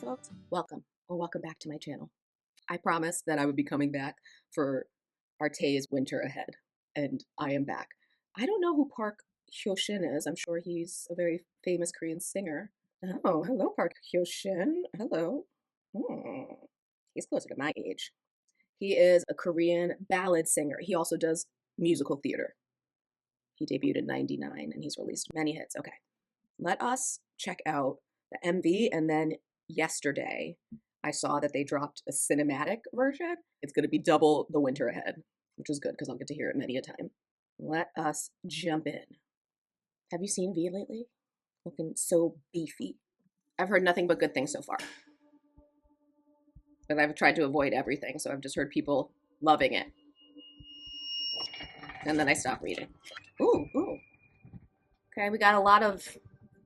folks, welcome or welcome back to my channel. I promised that I would be coming back for Tae's Winter Ahead, and I am back. I don't know who Park Hyo Shin is. I'm sure he's a very famous Korean singer. Oh, hello, Park Hyo Shin. Hello. He's closer to my age. He is a Korean ballad singer. He also does musical theater. He debuted in '99 and he's released many hits. Okay, let us check out the MV, and then yesterday I saw that they dropped a cinematic version. It's going to be double the Winter Ahead, which is good because I'll get to hear it many a time. Let us jump in. Have you seen V lately? Looking so beefy. I've heard nothing but good things so far. But I've tried to avoid everything, so I've just heard people loving it. And then I stopped reading. Ooh. Okay, we got a lot of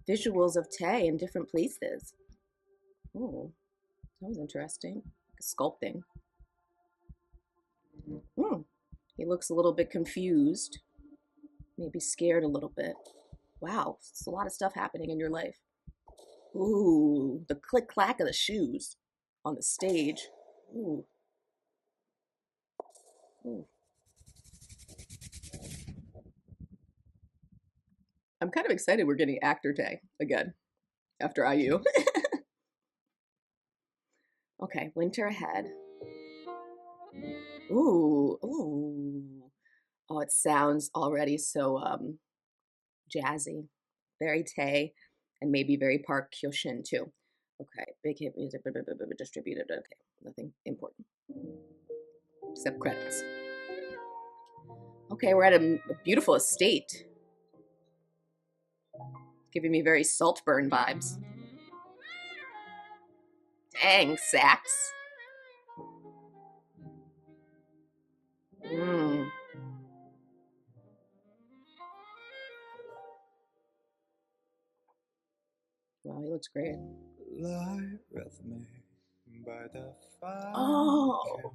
visuals of Tae in different places. Oh, that was interesting. Sculpting. He looks a little bit confused. Maybe scared a little bit. Wow, it's a lot of stuff happening in your life. Ooh, the click-clack of the shoes on the stage. Ooh. I'm kind of excited we're getting actor Tae again after IU. Okay, Winter Ahead. Ooh. Oh, it sounds already so jazzy. Very Tae, and maybe very Park Hyo Shin too. Okay, big hit music, distributed. Okay, nothing important except credits. Okay, we're at a beautiful estate. Giving me very Saltburn vibes. Dang, sax. Wow, he looks great. Lie with me by the fire. Oh,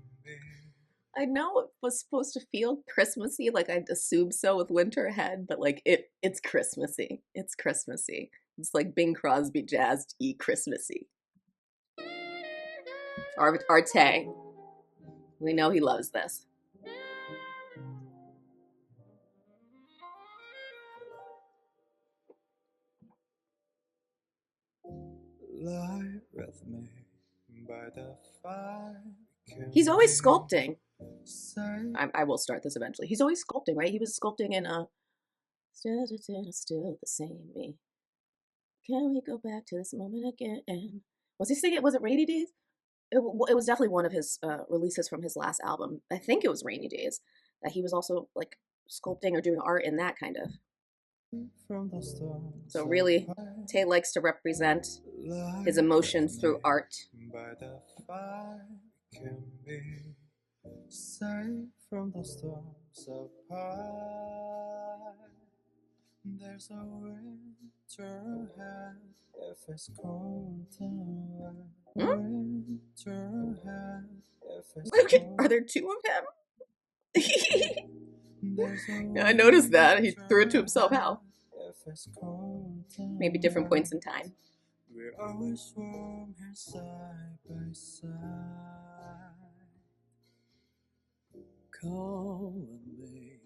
I know it was supposed to feel Christmassy, like I'd assume so with Winter Ahead, but like it's Christmassy. It's Christmassy. It's like Bing Crosby jazzed-y Christmassy. Our Tae. We know he loves this. Lie with me by the fire. He's always sculpting. I will start this eventually. He's always sculpting, right? He was sculpting in still the same me. Can we go back to this moment again? Was he singing? Was it Rainy Days? It was definitely one of his releases from his last album. I think it was Rainy Days. That he was also like sculpting or doing art in that kind of. So really, Tae likes to represent his emotions through art. From the storms apart, there's a winter ahead if it's cold and winter ahead if it's cold. Are there two of him? I noticed that. He threw it to himself. How? Maybe different points in time. We're always warm here side by side. Come with me,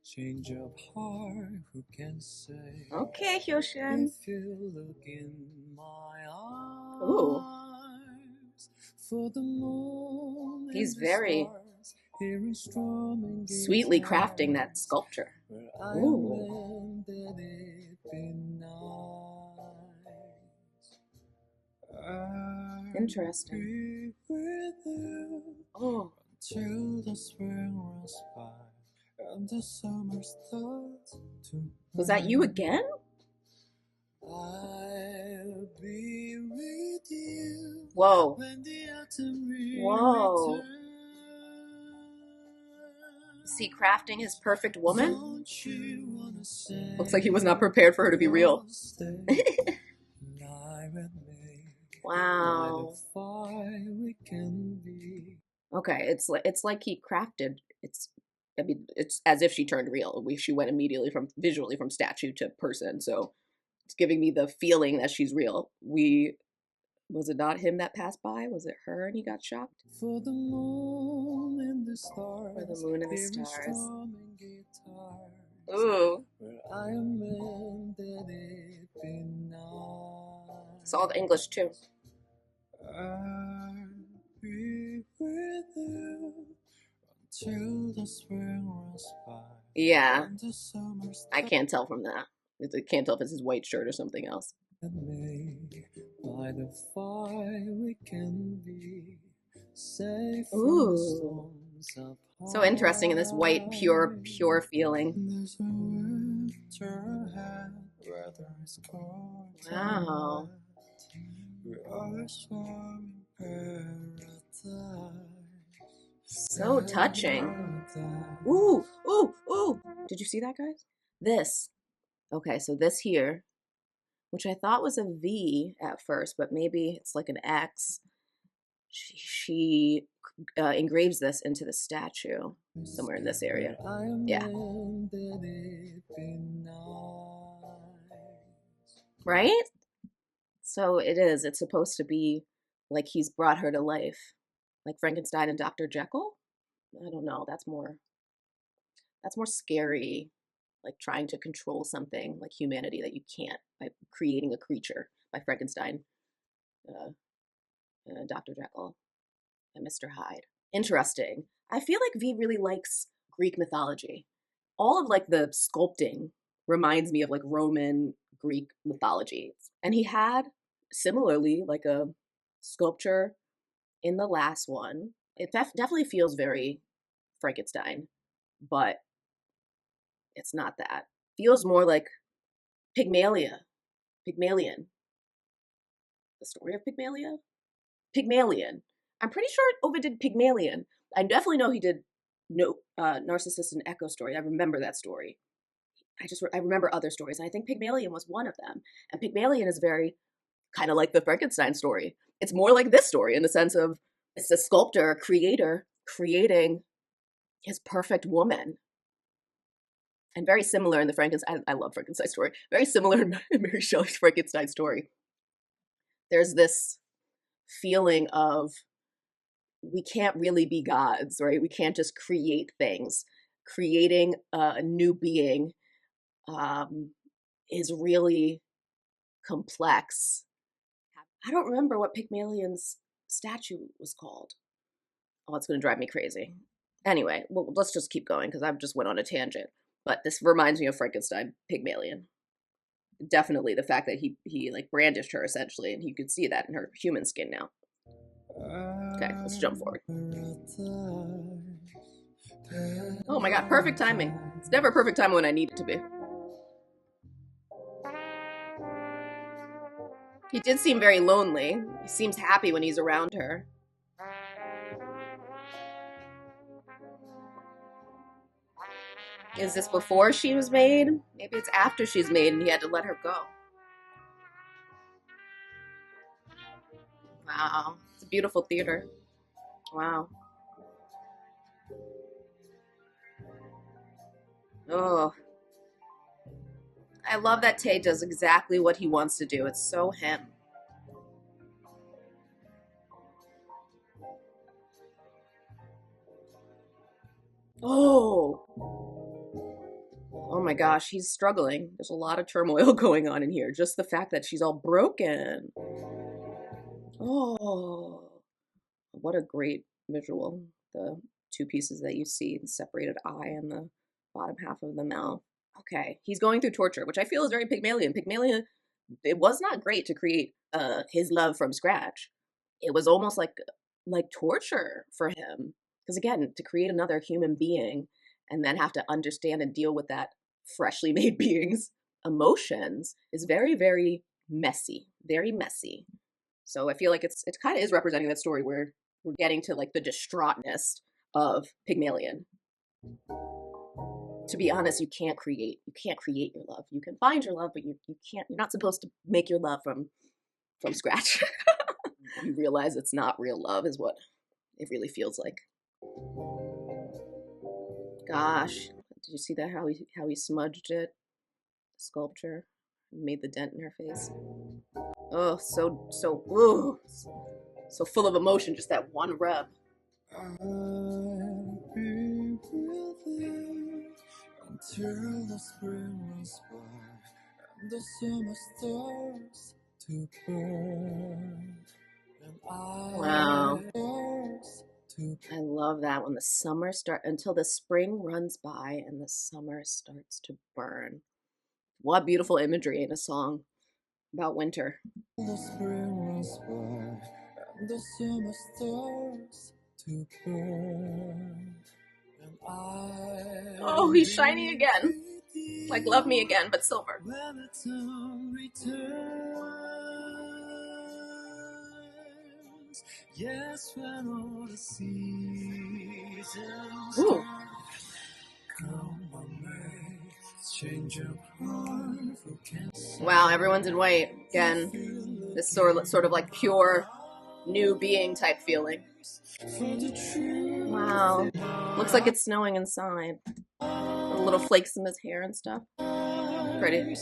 change of heart, who can say? Okay, Hyo Shin. If you look in my eyes, for the moon. He's very sweetly crafting that sculpture. Ooh. Interesting. Oh. Till the spring runs by and the summer starts to. Was that you again? I'll be with you. Whoa. When the autumn returns. Is he crafting his perfect woman? Looks like he was not prepared for her to be real. Wow. Okay, it's like he crafted. I mean, it's as if she turned real. She went immediately visually from statue to person. So it's giving me the feeling that she's real. We Was it not him that passed by? Was it her and he got shocked? For the moon and the stars, For the moon and the hearing stars. strumming guitars, Ooh. where I am in that it be night. It's all English too. I'll be with you until the spring runs by. Yeah. And the summer's I can't tell from that. I can't tell if it's his white shirt or something else. By the fire we can be safe from the storms of So interesting in this white, pure feeling. There's a winter ahead where there is cold. Wow. We are sworn in paradise. So touching. Ooh, ooh, ooh. Did you see that, guys? This. Okay, so this here, which I thought was a V at first, but maybe it's like an X. She engraves this into the statue somewhere in this area. Yeah. Right? So it is. It's supposed to be like he's brought her to life. Like Frankenstein and Dr. Jekyll? I don't know. That's more scary. Like trying to control something like humanity that you can't by creating a creature by Frankenstein, Dr. Jekyll, and Mr. Hyde. Interesting. I feel like V really likes Greek mythology. All of like the sculpting reminds me of like Roman Greek mythology. And he had similarly like a sculpture in the last one. It definitely feels very Frankenstein, but it's not that. Feels more like Pygmalion. The story of Pygmalion. I'm pretty sure Ovid did Pygmalion. I definitely know he did Narcissus and Echo story. I remember that story. I remember other stories. And I think Pygmalion was one of them. And Pygmalion is very kind of like the Frankenstein story. It's more like this story in the sense of it's a sculptor, a creator, creating his perfect woman. And very similar in the Frankenstein, I love Frankenstein story. Very similar in Mary Shelley's Frankenstein story. There's this feeling of we can't really be gods, right? We can't just create things. Creating a new being is really complex. I don't remember what Pygmalion's statue was called. Oh, it's going to drive me crazy. Anyway, well, let's just keep going because I've just went on a tangent. But this reminds me of Frankenstein, Pygmalion. Definitely the fact that he like brandished her essentially, and you could see that in her human skin now. Okay, let's jump forward. Oh my god, perfect timing. It's never perfect timing when I need it to be. He did seem very lonely. He seems happy when he's around her. Is this before she was made? Maybe it's after she's made and he had to let her go. Wow. It's a beautiful theater. Wow. Oh. I love that Tae does exactly what he wants to do. It's so him. Oh. Oh my gosh, he's struggling. There's a lot of turmoil going on in here. Just the fact that she's all broken. Oh. What a great visual. The two pieces that you see, the separated eye and the bottom half of the mouth. Okay, he's going through torture, which I feel is very Pygmalion. Pygmalion, it was not great to create his love from scratch. It was almost like torture for him. Because again, to create another human being and then have to understand and deal with that freshly made being's emotions is very, very messy. Very messy. So I feel like it kind of is representing that story where we're getting to like the distraughtness of Pygmalion. To be honest, you can't create your love. You can find your love, but you can't, you're not supposed to make your love from scratch. You realize it's not real love is what it really feels like. Gosh, did you see that how he smudged it? Sculpture made the dent in her face. Oh, so ooh, so full of emotion. Just that one rev. I'll be with you until the spring runs by and the summer starts to burn. And Wow. I starts to I love that when the summer start until the spring runs by and the summer starts to burn. What beautiful imagery in a song about winter. the spring runs by and the summer starts to burn. And Oh, I'll he's shiny be again. with It's like Love Me you Again, but silver. when the time returns. Yes, when all the seasons Ooh. come my way, change of heart, who can Wow, say? everyone's in white again. This sort of like pure new being type feeling. For the truth Wow. in Looks like it's snowing inside. The little flakes in his hair and stuff. Pretty.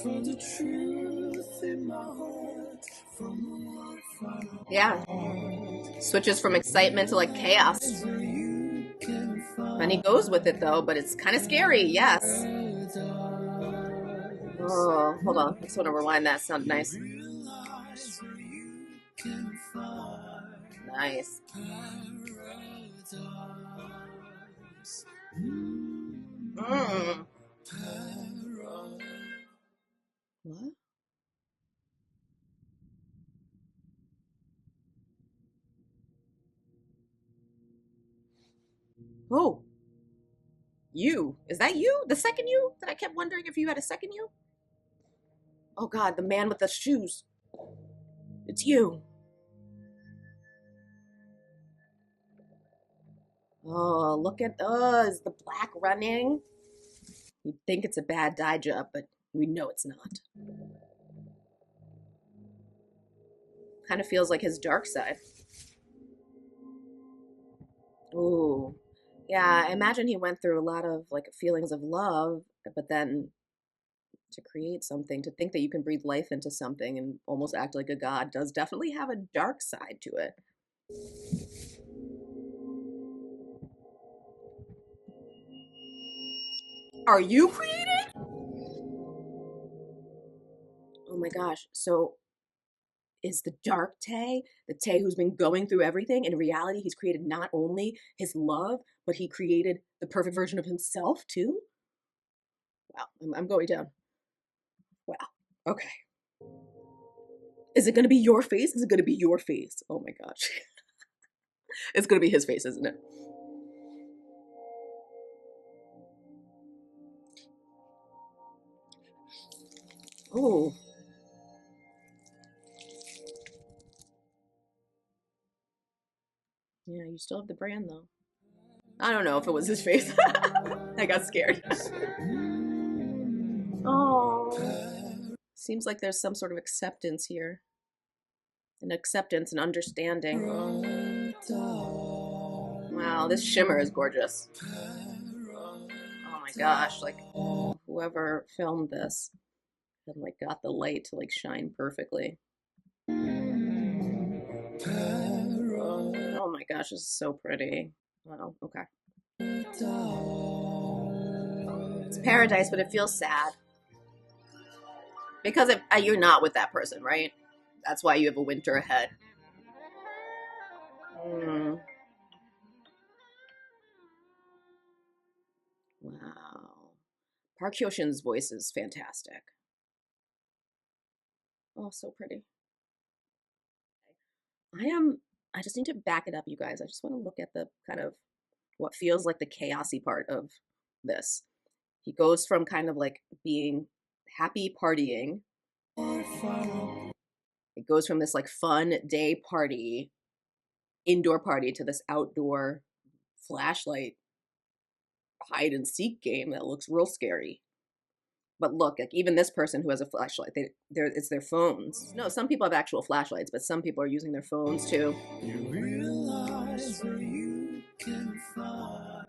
for the truth in my heart, from the heart far Yeah. apart. Switches from excitement to like chaos. So you can And he find goes with it though, but it's kind of scary. Yes. paradise. Oh, hold on. I just want to rewind that. Sound nice. Realize where you can find Nice. paradise. Mm. Paradise. What? Oh, you. Is that you? The second you? That I kept wondering if you had a second you? Oh God, the man with the shoes. It's you. Oh, look at is the black running? You'd think it's a bad dye job, but we know it's not. Kind of feels like his dark side. Ooh. Yeah, I imagine he went through a lot of like feelings of love, but then to create something, to think that you can breathe life into something and almost act like a god does definitely have a dark side to it. Are you creating? Oh my gosh. So is the dark Tay, the Tay who's been going through everything. In reality, he's created not only his love, but he created the perfect version of himself too. Wow, I'm going down. Wow. Okay. Is it going to be your face? Is it going to be your face? Oh my gosh. It's going to be his face, isn't it? Oh, yeah, you still have the brand though. I don't know if it was his face. I got scared. Oh. Seems like there's some sort of acceptance here. An acceptance and understanding. Wow, this shimmer is gorgeous. Oh my gosh, like whoever filmed this and like got the light to like shine perfectly. Oh my gosh, this is so pretty. Wow, okay. It's paradise, but it feels sad. Because you're not with that person, right? That's why you have a winter ahead. Mm, wow. Park Hyo Shin's voice is fantastic. Oh, so pretty. I am. I just need to back it up, you guys. I just want to look at the kind of what feels like the chaosy part of this. He goes from kind of like being happy partying. It goes from this like fun day party, indoor party to this outdoor flashlight hide and seek game that looks real scary. But look, like even this person who has a flashlight, it's their phones. No, some people have actual flashlights, but some people are using their phones too.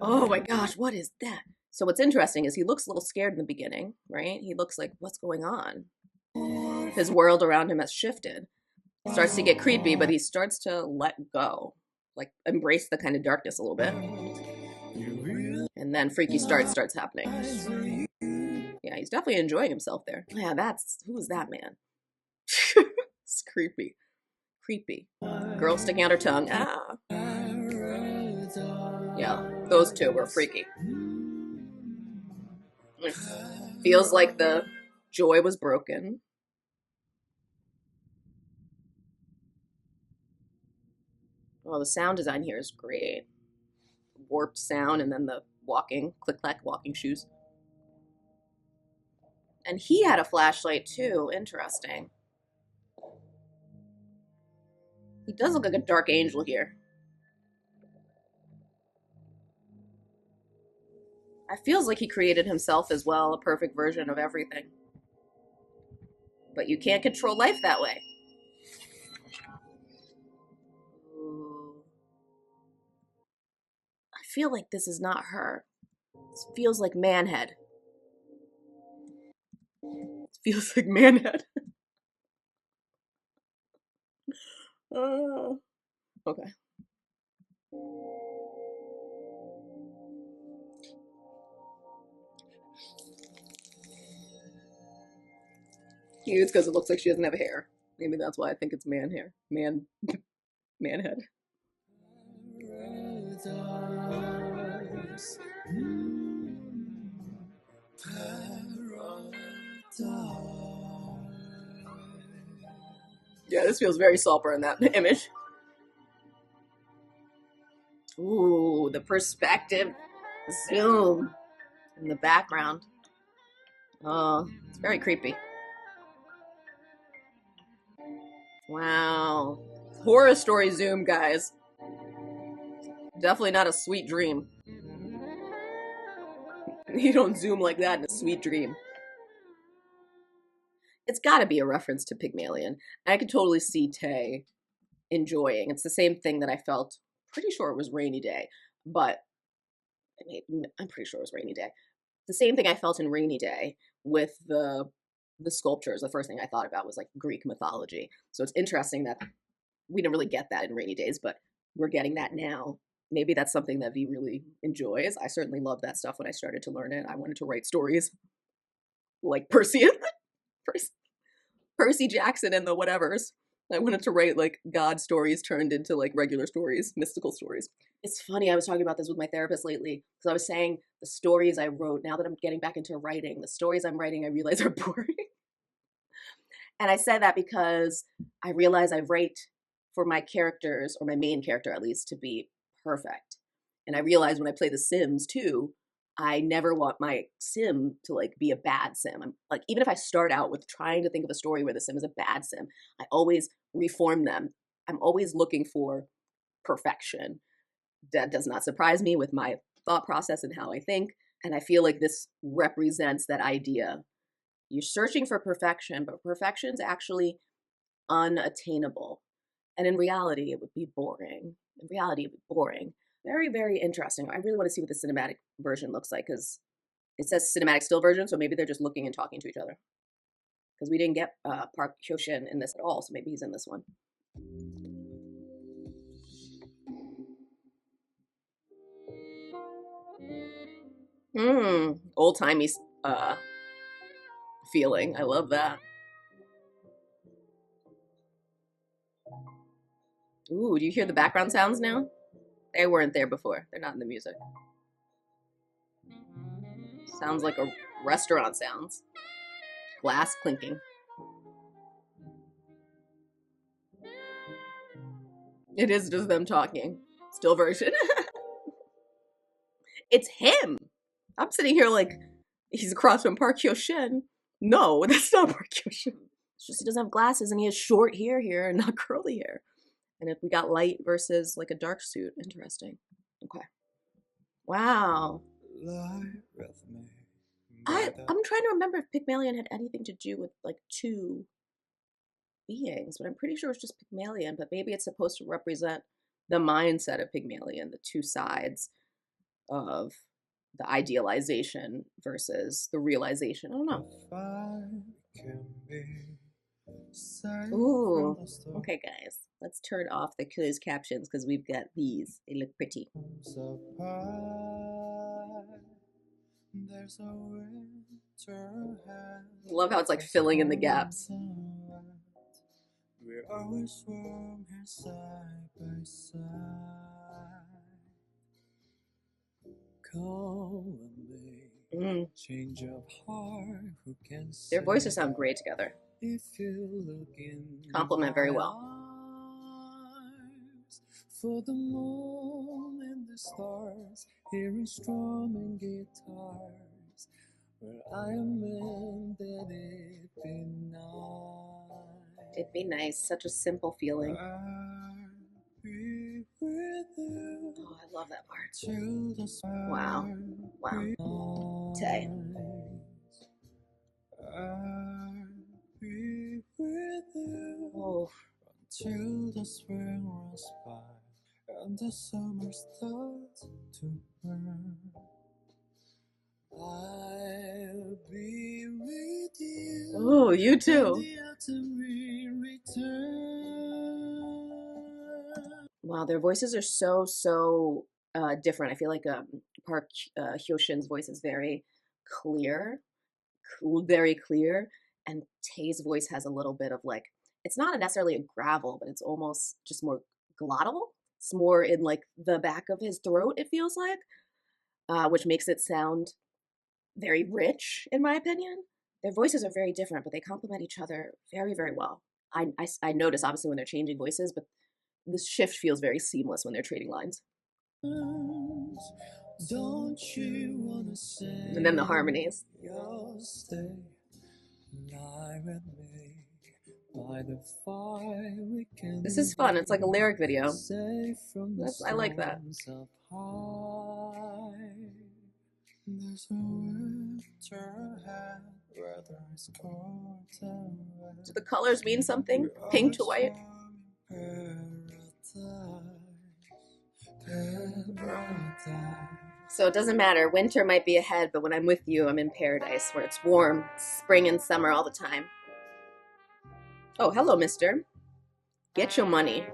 Oh my gosh, what is that? So what's interesting is he looks a little scared in the beginning, right? He looks like, what's going on? His world around him has shifted. It starts to get creepy, but he starts to let go, like embrace the kind of darkness a little bit. And then freaky starts happening. Yeah, he's definitely enjoying himself there. Yeah, who is that man? It's creepy. Creepy. Girl sticking out her tongue. Ah. Yeah, those two were freaky. It feels like the joy was broken. Oh, the sound design here is great. Warped sound and then the walking, click-clack walking shoes. And he had a flashlight too. Interesting. He does look like a dark angel here. It feels like he created himself as well, a perfect version of everything. But you can't control life that way. Ooh. I feel like this is not her. This feels like manhead. It feels like manhead. Okay. Maybe it's because it looks like she doesn't have hair. Maybe that's why I think it's man hair. Manhead. Yeah, this feels very Salper in that image. Ooh, the perspective zoom in the background. Oh, it's very creepy. Wow. Horror story zoom, guys. Definitely not a sweet dream. You don't zoom like that in a sweet dream. It's gotta be a reference to Pygmalion. I could totally see Tae enjoying. It's the same thing that I felt, pretty sure it was Rainy Day, but I'm pretty sure it was Rainy Day. The same thing I felt in Rainy Day with the sculptures. The first thing I thought about was like Greek mythology. So it's interesting that we didn't really get that in Rainy Days, but we're getting that now. Maybe that's something that V really enjoys. I certainly loved that stuff when I started to learn it. I wanted to write stories like Percy Jackson and the whatevers. I wanted to write like God stories turned into like regular stories, mystical stories. It's funny, I was talking about this with my therapist lately because I was saying the stories I wrote, now that I'm getting back into writing, the stories I'm writing I realize are boring. And I said that because I realize I write for my characters, or my main character at least, to be perfect. And I realize when I play The Sims too, I never want my sim to like be a bad sim. I'm like, even if I start out with trying to think of a story where the sim is a bad sim, I always reform them. I'm always looking for perfection. That does not surprise me with my thought process and how I think. And I feel like this represents that idea. You're searching for perfection, but perfection's actually unattainable. And in reality, it would be boring. In reality, it would be boring. Very, very interesting. I really want to see what the cinematic version looks like because it says cinematic still version, so maybe they're just looking and talking to each other. Because we didn't get Park Hyo Shin in this at all, so maybe he's in this one. Old timey feeling. I love that. Ooh, do you hear the background sounds now? They weren't there before. They're not in the music. Sounds like a restaurant sounds. Glass clinking. It is just them talking. Still version. It's him. I'm sitting here like he's across from Park Hyo Shin. No, that's not Park Hyo Shin. It's just he doesn't have glasses and he has short hair here and not curly hair. And if we got light versus like a dark suit, interesting. Okay. Wow. I'm trying to remember if Pygmalion had anything to do with like two beings, but I'm pretty sure it's just Pygmalion, but maybe it's supposed to represent the mindset of Pygmalion, the two sides of the idealization versus the realization. I don't know. Ooh. Okay, guys. Let's turn off the closed captions because we've got these. They look pretty. There's a winter hat. Love how it's like filling in the gaps. We're always warm here side by side. Come with me, change of heart. Who can say? Their voices sound great together. If you look in Compliment very well. eyes, for the moon and the stars, hearing strumming guitars, where I am meant that it be nice. It'd be nice. Such a simple feeling. I'll be with you. Oh, I love that part. Till the Wow. Wow. Tae. I'll be with you. Oh. Till the spring rolls by and the summer starts to burn. I'll be with you. Oh, you too. The autumn return. Wow, their voices are so different. I feel like Park Hyo Shin's voice is very clear, very clear, and Tae's voice has a little bit of like, it's not necessarily a gravel, but it's almost just more glottal. It's more in like the back of his throat, it feels like, which makes it sound very rich, in my opinion. Their voices are very different, but they complement each other very well. I notice obviously when they're changing voices, but this shift feels very seamless when they're trading lines. Don't you wanna say And then the harmonies. you'll stay lie with me by the fire we can. This is fun. It's like a lyric video. Safe from the I like that. storms up high. There's a winter ahead where there's cold and wet. Do the colors mean something? Pink to white? So it doesn't matter. Winter might be ahead, but when I'm with you, I'm in paradise where it's warm, spring and summer all the time. Oh, hello, mister. Get your money.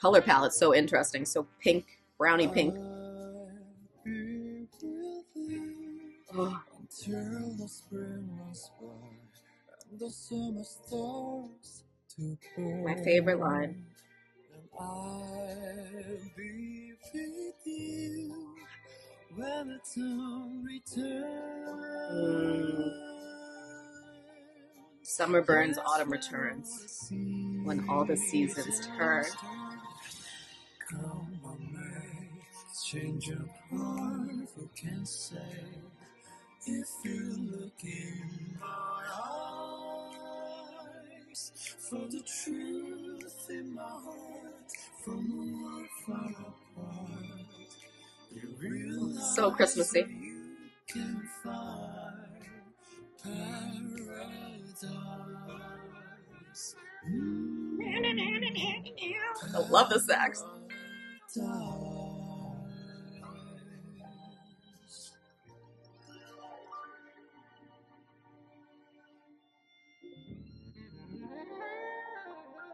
Color palette's so interesting. So pink, brownie pink. Oh. Until the spring was born and the summer starts to pour. My favorite line. And I'll be with you when the time returns. Summer burns, autumn returns. When all the seasons turn. Come on, mate, change of heart, who can say? If you look in my eyes, for the truth in my heart, from far apart, you realize so Christmassy. You can find paradise. I love the sax.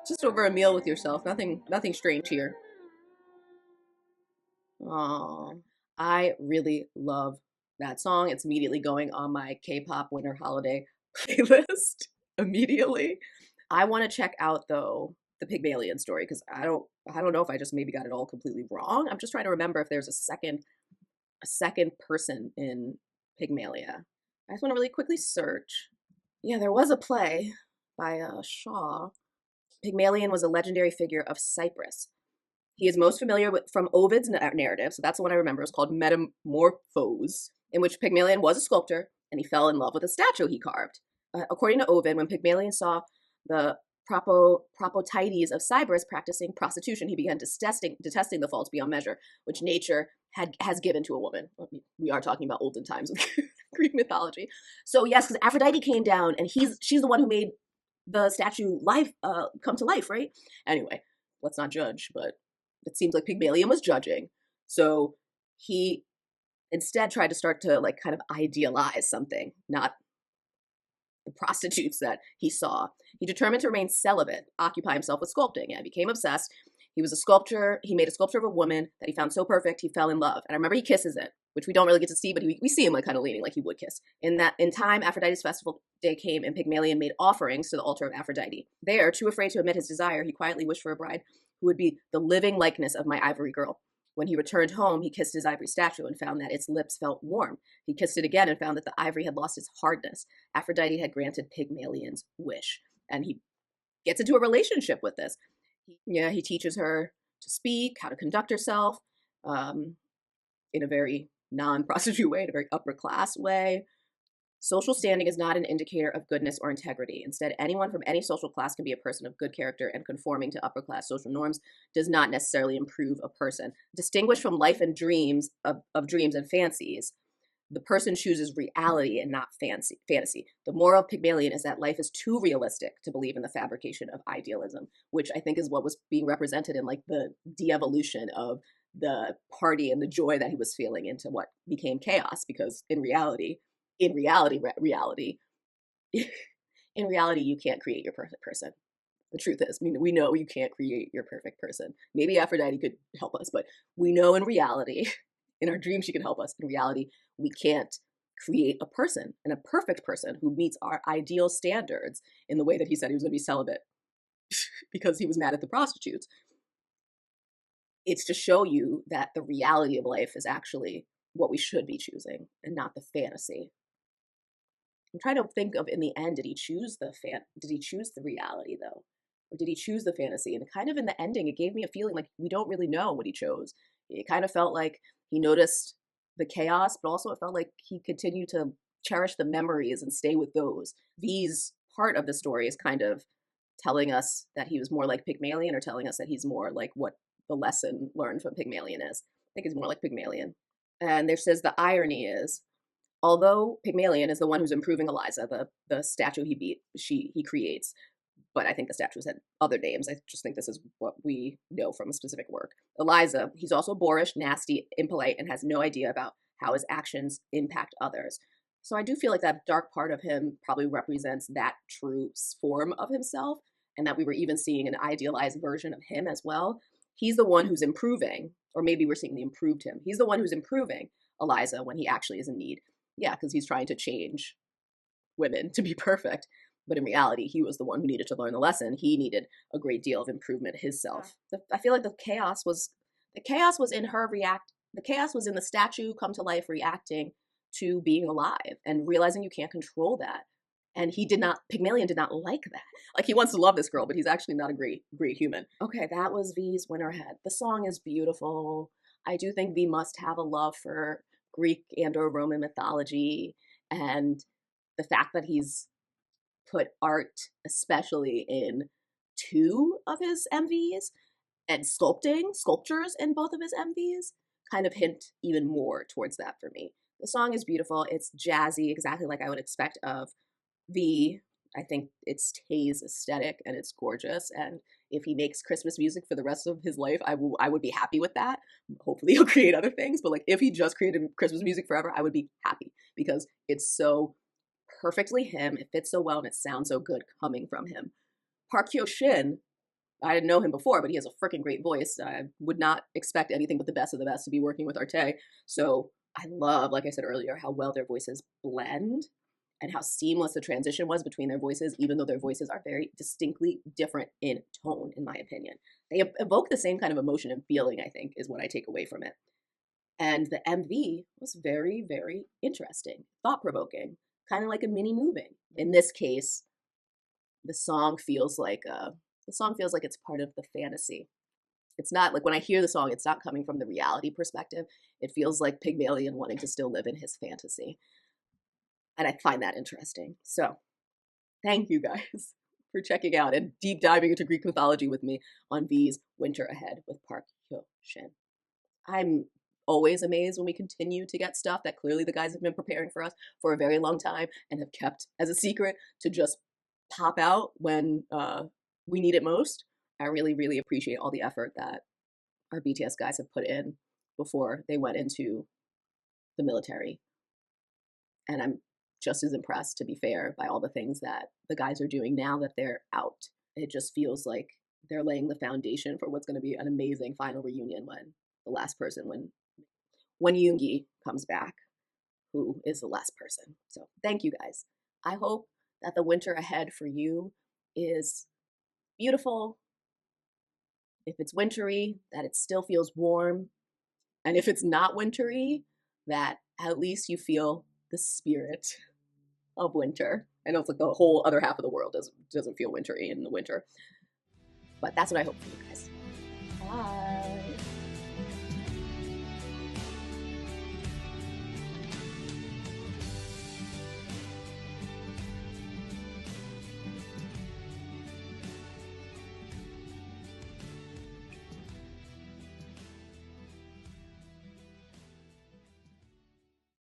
Just over a meal with yourself. Nothing strange here. Aww. I really love that song. It's immediately going on my K-pop winter holiday playlist. Immediately. I want to check out though the Pygmalion story because I don't know if I just maybe got it all completely wrong. I'm just trying to remember if there's a second person in Pygmalia. I just want to really quickly search. Yeah, there was a play by Shaw. Pygmalion was a legendary figure of Cyprus. He is most familiar with from Ovid's narrative, so that's the one I remember. It's called Metamorphose, in which Pygmalion was a sculptor and he fell in love with a statue he carved. According to Ovid, when Pygmalion saw the Propotides of Cyprus practicing prostitution, he began detesting the faults beyond measure, which nature has given to a woman. We are talking about olden times of Greek mythology. So yes, because Aphrodite came down and she's the one who made the statue come to life, right? Anyway, let's not judge, but it seems like Pygmalion was judging. So he instead tried to start to like kind of idealize something, not the prostitutes that he saw. He determined to remain celibate, occupy himself with sculpting, and became obsessed. He was a sculptor. He made a sculpture of a woman that he found so perfect, he fell in love. And I remember he kisses it, which we don't really get to see, but we see him like kind of leaning like he would kiss. In time, Aphrodite's festival day came, and Pygmalion made offerings to the altar of Aphrodite. There, too afraid to admit his desire, he quietly wished for a bride who would be the living likeness of my ivory girl. When he returned home, he kissed his ivory statue and found that its lips felt warm. He kissed it again and found that the ivory had lost its hardness. Aphrodite had granted Pygmalion's wish. And he gets into a relationship with this. Yeah, he teaches her to speak, how to conduct herself in a very non-prostitute way, in a very upper class way. Social standing is not an indicator of goodness or integrity. Instead, anyone from any social class can be a person of good character, and conforming to upper class social norms does not necessarily improve a person. Distinguished from life and dreams of dreams and fancies, the person chooses reality and not fantasy. The moral of Pygmalion is that life is too realistic to believe in the fabrication of idealism, which I think is what was being represented in like the de-evolution of the party and the joy that he was feeling into what became chaos. Because in reality, in reality, you can't create your perfect person. The truth is, we know you can't create your perfect person. Maybe Aphrodite could help us, but we know in reality, in our dreams, she could help us. In reality, we can't create a person and a perfect person who meets our ideal standards in the way that he said he was going to be celibate because he was mad at the prostitutes. It's to show you that the reality of life is actually what we should be choosing and not the fantasy. I'm trying to think of in the end, did he choose the reality though? Or did he choose the fantasy? And kind of in the ending, it gave me a feeling like we don't really know what he chose. It kind of felt like he noticed the chaos, but also it felt like he continued to cherish the memories and stay with those. V's part of the story is kind of telling us that he was more like Pygmalion, or telling us that he's more like what the lesson learned from Pygmalion is. I think he's more like Pygmalion. And there says the irony is, although Pygmalion is the one who's improving Eliza, the statue he creates, but I think the statues had other names. I just think this is what we know from a specific work. Eliza, he's also boorish, nasty, impolite, and has no idea about how his actions impact others. So I do feel like that dark part of him probably represents that true form of himself, and that we were even seeing an idealized version of him as well. He's the one who's improving, or maybe we're seeing the improved him. He's the one who's improving Eliza when he actually is in need. Yeah, because he's trying to change women to be perfect. But in reality, he was the one who needed to learn the lesson. He needed a great deal of improvement himself. I feel like the chaos was in her react. The chaos was in the statue come to life reacting to being alive and realizing you can't control that. And Pygmalion did not like that. Like, he wants to love this girl, but he's actually not a great human. Okay, that was V's winner head. The song is beautiful. I do think V must have a love for Greek and or Roman mythology, and the fact that he's put art, especially in two of his MVs, and sculptures in both of his MVs, kind of hint even more towards that for me. The song is beautiful. It's jazzy, exactly like I would expect of V. I think it's Tae's aesthetic, and it's gorgeous. And if he makes Christmas music for the rest of his life, I would be happy with that. Hopefully he'll create other things, but like if he just created Christmas music forever, I would be happy because it's so perfectly him. It fits so well and it sounds so good coming from him. Park Hyo Shin, I didn't know him before, but he has a freaking great voice. I would not expect anything but the best of the best to be working with Arte. So I love, like I said earlier, how well their voices blend and how seamless the transition was between their voices, even though their voices are very distinctly different in tone, in my opinion. They evoke the same kind of emotion and feeling, I think, is what I take away from it. And the MV was very, very interesting, thought-provoking, kind of like a mini movie. In this case, the song feels like it's part of the fantasy. It's not like when I hear the song, it's not coming from the reality perspective. It feels like Pygmalion wanting to still live in his fantasy. And I find that interesting. So thank you guys for checking out and deep diving into Greek mythology with me on V's Winter Ahead with Park Hyo Shin. I'm always amazed when we continue to get stuff that clearly the guys have been preparing for us for a very long time and have kept as a secret to just pop out when we need it most. I really, really appreciate all the effort that our BTS guys have put in before they went into the military. And I'm just as impressed, to be fair, by all the things that the guys are doing now that they're out. It just feels like they're laying the foundation for what's going to be an amazing final reunion when the last person, when Yoongi comes back, who is the last person. So thank you guys. I hope that the winter ahead for you is beautiful. If it's wintry, that it still feels warm. And if it's not wintry, that at least you feel the spirit of winter. I know it's like the whole other half of the world doesn't feel wintry in the winter, but that's what I hope for you guys. Bye.